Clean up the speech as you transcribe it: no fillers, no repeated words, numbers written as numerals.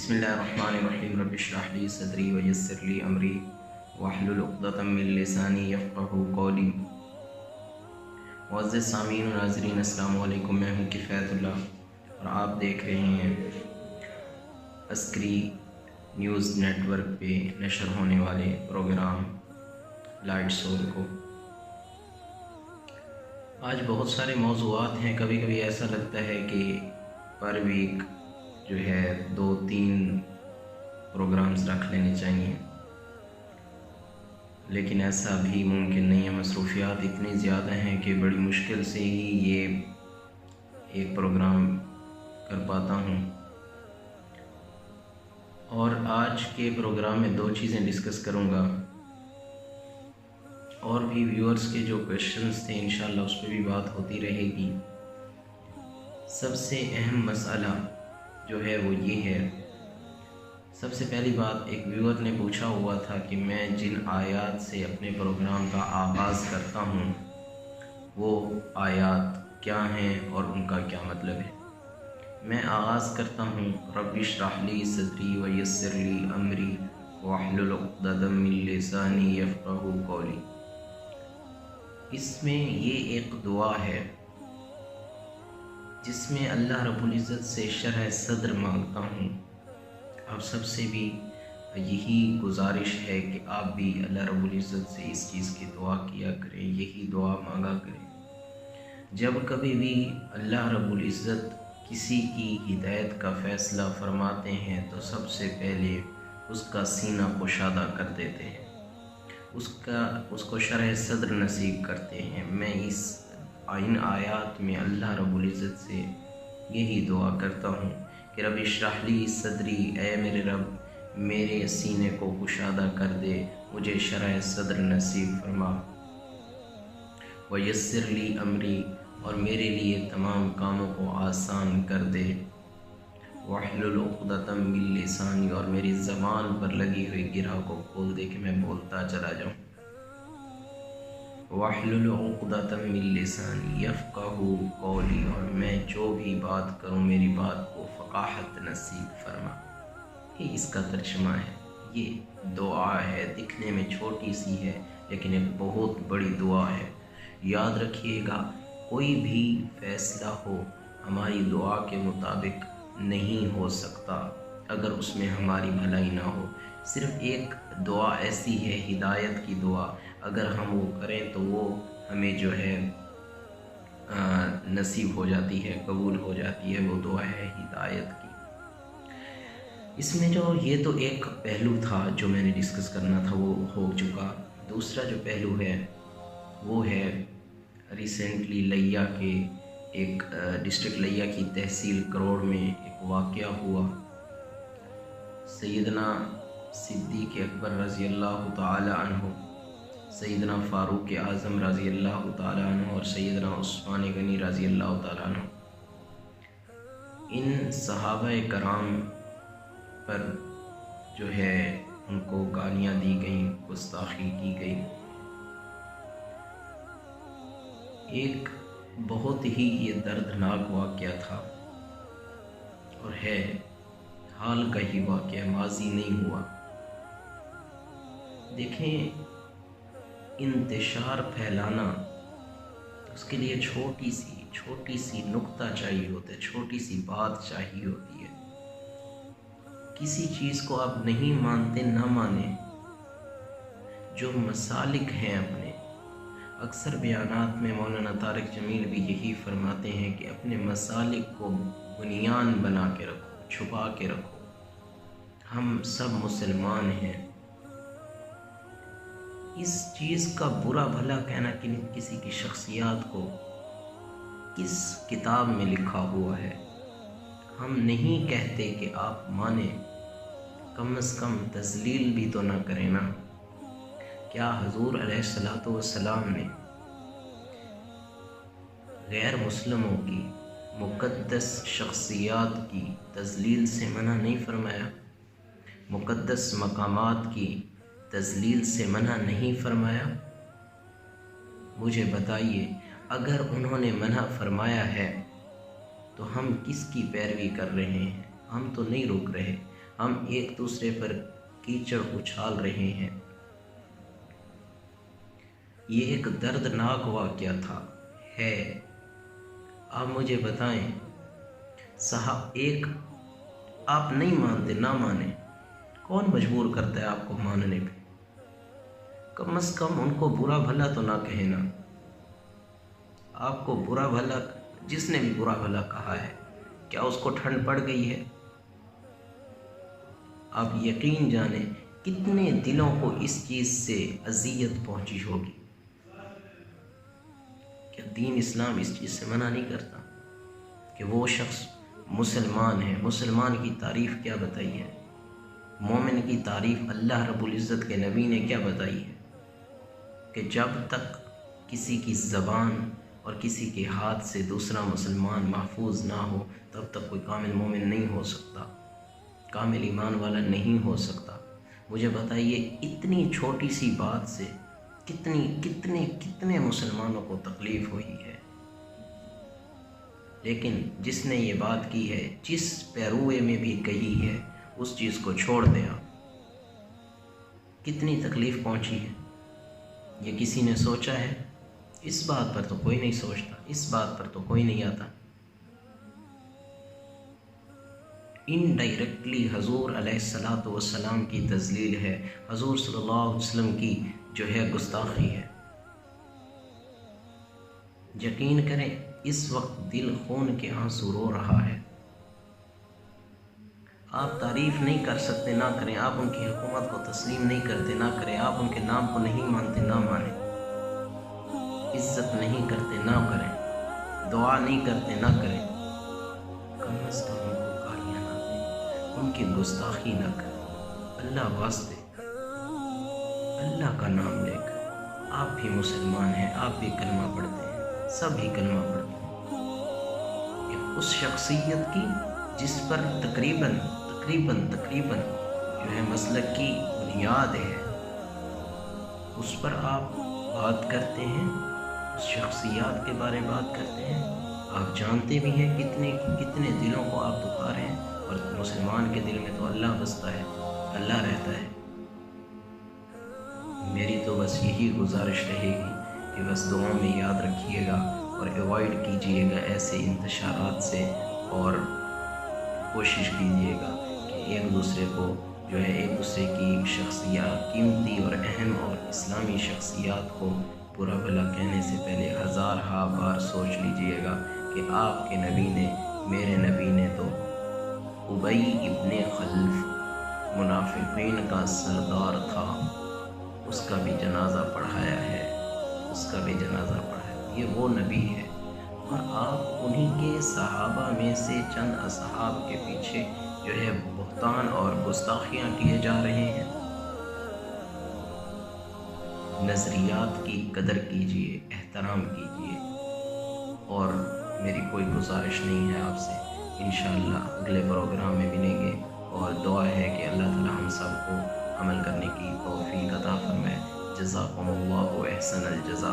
बिस्मिल्लाहिर्रहमानिर्रहीम रब्बिश रह ली सदरी वयस्सिर ली अमरी वहलुल उक़दतम मिन लिसानी यफ़क़हू क़ौली। मुअज़्ज़िज़ सामीन व नाज़रीन, अस्सलामु अलैकुम। मैं हूँ किफ़ायतुल्लाह और आप देख रहे हैं अस्करी न्यूज़ नेटवर्क पे नशर होने वाले प्रोग्राम लाइट सोल को। आज बहुत सारे मौज़ूआत हैं। कभी कभी ऐसा लगता है कि पर वीक जो है 2-3 प्रोग्राम्स रख लेने चाहिए, लेकिन ऐसा भी मुमकिन नहीं है। मसरूफियात इतनी ज़्यादा हैं कि बड़ी मुश्किल से ही ये एक प्रोग्राम कर पाता हूँ। और आज के प्रोग्राम में 2 चीज़ें डिस्कस करूँगा और भी व्यूअर्स के जो क्वेश्चंस थे इंशाल्लाह उस पर भी बात होती रहेगी। सबसे अहम मसला जो है वो ये है, सबसे पहली बात, एक व्यूअर ने पूछा हुआ था कि मैं जिन आयात से अपने प्रोग्राम का आगाज़ करता हूँ वो आयात क्या हैं और उनका क्या मतलब है। मैं आगाज़ करता हूँ रब्बिश रह ली सदरी वयस्सिर ली अमरी वहलुल उक़दतम मिन लिसानी यफ़क़हू क़ौली। इसमें ये एक दुआ है जिसमें अल्लाह रब्बुल इज़्ज़त से शरह सद्र मांगता हूँ। आप सबसे भी यही गुजारिश है कि आप भी अल्लाह रब्बुल इज़्ज़त से इस चीज़ की दुआ किया करें, यही दुआ मांगा करें। जब कभी भी अल्लाह रब्बुल इज़्ज़त किसी की हिदायत का फ़ैसला फरमाते हैं तो सबसे पहले उसका सीना कुशादा कर देते हैं, उसको शरह सद्र नसीब करते हैं। मैं इन आयात में अल्लाह रब्बुल इज़्ज़त से यही दुआ करता हूँ कि रब इश्रह ली सदरी, ऐ मेरे रब मेरे सीने को कुशादा कर दे, मुझे शरह सद्र नसीब फरमा। वयस्सिर ली अमरी, और मेरे लिए तमाम कामों को आसान कर दे। वहलुल उक़दतम मिन लिसानी, और मेरी ज़बान पर लगी हुई गिरह को खोल दे कि मैं बोलता चला जाऊँ। वहलुल उक़दतम मिन लिसानी यफ़क़हू क़ौली, और मैं जो भी बात करूँ मेरी बात को फ़क़ाहत नसीब फरमा। ये इसका तर्जुमा है। ये दुआ है, दिखने में छोटी सी है लेकिन एक बहुत बड़ी दुआ है। याद रखिएगा, कोई भी फ़ैसला हो हमारी दुआ के मुताबिक नहीं हो सकता अगर उसमें हमारी भलाई ना हो। सिर्फ़ एक दुआ ऐसी है, हिदायत की दुआ, अगर हम वो करें तो वो हमें जो है नसीब हो जाती है, कबूल हो जाती है। वो दुआ है हिदायत की। इसमें जो ये तो एक पहलू था जो मैंने डिस्कस करना था, वो हो चुका। दूसरा जो पहलू है वो है रिसेंटली लिया के एक डिस्ट्रिक्ट लिया की तहसील करोड़ में एक वाक़या हुआ। सैयदना सिद्दीक़ अकबर रज़ी अल्लाह ताला अन्हु, सैयदना फ़ारूक़ आज़म रज़ी अल्लाह ताला अन्हु और सैयदना उस्मान गनी रज़ी अल्लाह ताला अन्हु, इन सहाबा कराम पर जो है उनको गालियाँ दी गईं, गुस्ताखी की गई। एक बहुत ही ये दर्दनाक वाक़या था और है हाल का ही वाक़या, माजी नहीं हुआ। देखें, इंतशार फैलाना उसके लिए छोटी सी नुक्ता चाहिए होता है, छोटी सी बात चाहिए होती है। किसी चीज़ को आप नहीं मानते, ना माने, जो मसालिक हैं अपने। अक्सर बयानात में मौलाना तारिक जमील भी यही फरमाते हैं कि अपने मसालिक को बुनियान बना के रखो, छुपा के रखो। हम सब मुसलमान हैं। इस चीज़ का बुरा भला कहना कि किसी की शख्सियत को किस किताब में लिखा हुआ है, हम नहीं कहते कि आप माने, कम से कम तज़लील भी तो ना करें ना। क्या हुज़ूर अलैहिस्सलातु वस्सलाम ने गैर मुस्लिमों की मुक़द्दस शख्सियत की तज़लील से मना नहीं फरमाया? मुक़द्दस मकामात की तज़लील से मना नहीं फरमाया? मुझे बताइए, अगर उन्होंने मना फरमाया है तो हम किसकी पैरवी कर रहे हैं? हम तो नहीं रुक रहे। ہم ایک دوسرے پر کیچڑ اچھال رہے ہیں۔ یہ ایک دردناک واقعہ تھا ہے۔ آپ مجھے بتائیں صاحب، ایک آپ نہیں مانتے، نہ مانیں، کون مجبور کرتا ہے آپ کو ماننے پہ؟ کم از کم ان کو برا بھلا تو نہ کہنا۔ آپ کو برا بھلا، جس نے بھی برا بھلا کہا ہے، کیا اس کو ٹھنڈ پڑ گئی ہے؟ آپ یقین جانیں کتنے دلوں کو اس چیز سے اذیت پہنچی ہوگی۔ کیا دین اسلام اس چیز سے منع نہیں کرتا کہ وہ شخص مسلمان ہے؟ مسلمان کی تعریف کیا بتائی ہے؟ مومن کی تعریف اللہ رب العزت کے نبی نے کیا بتائی ہے؟ کہ جب تک کسی کی زبان اور کسی کے ہاتھ سے دوسرا مسلمان محفوظ نہ ہو، تب تک کوئی کامل مومن نہیں ہو سکتا، کامل ایمان والا نہیں ہو سکتا۔ مجھے بتائیے اتنی چھوٹی سی بات سے کتنے مسلمانوں کو تکلیف ہوئی ہے، لیکن جس نے یہ بات کی ہے، جس پیروے میں بھی کہی ہے، اس چیز کو چھوڑ دیا، کتنی تکلیف پہنچی ہے۔ یہ کسی نے سوچا ہے؟ اس بات پر تو کوئی نہیں سوچتا، اس بات پر تو کوئی نہیں آتا۔ انڈائریکٹلی حضور علیہ السلام کی تذلیل ہے، حضور صلی اللہ علیہ وسلم کی جو ہے گستاخی ہے۔ یقین کریں اس وقت دل خون کے آنسو رو رہا ہے۔ آپ تعریف نہیں کر سکتے، نہ کریں۔ آپ ان کی حکومت کو تسلیم نہیں کرتے، نہ کریں۔ آپ ان کے نام کو نہیں مانتے، نہ مانیں۔ عزت نہیں کرتے، نہ کریں۔ دعا نہیں کرتے، نہ کریں۔ کم از کم ان کو گالیاں نہ دیں، ان کی گستاخی نہ کریں۔ اللہ واسطے، اللہ کا نام لے کر، آپ بھی مسلمان ہیں، آپ بھی کلمہ پڑھتے ہیں، سب ہی کلمہ پڑھتے ہیں، کہ اس شخصیت کی جس پر تقریباً جو ہے مسلک کی بنیاد ہے، اس پر آپ بات کرتے ہیں، اس شخصیات کے بارے میں بات کرتے ہیں۔ آپ جانتے بھی ہیں کتنے دلوں کو آپ دکھا رہے ہیں، اور مسلمان کے دل میں تو اللہ بستا ہے، اللہ رہتا ہے۔ میری تو بس یہی گزارش رہے گی کہ بس دعاؤں میں یاد رکھیے گا اور ایوائڈ کیجیے گا ایسے انتشارات سے، اور کوشش کیجیے گا کہ ایک دوسرے کو جو ہے ایک دوسرے کی شخصیات، قیمتی اور اہم اور اسلامی شخصیات کو برا بھلا کہنے سے پہلے ہزارہا بار سوچ لیجیے گا کہ آپ کے نبی نے، میرے نبی نے تو ابی ابن خلف منافقین کا سردار تھا، اس کا بھی جنازہ پڑھایا ہے، اس کا بھی جنازہ پڑھایا۔ یہ وہ نبی ہے، اور آپ انہی کے صحابہ میں سے چند اصحاب کے پیچھے جو ہے بہتان اور گستاخیاں کیے جا رہے ہیں۔ نظریات کی قدر کیجیے، احترام کیجیے، اور میری کوئی گزارش نہیں ہے آپ سے۔ انشاءاللہ اگلے پروگرام میں ملیں گے، اور دعا ہے کہ اللہ تعالی ہم سب کو عمل کرنے کی توفیق عطا فرمائے۔ جزاکم اللہ احسن الجزا۔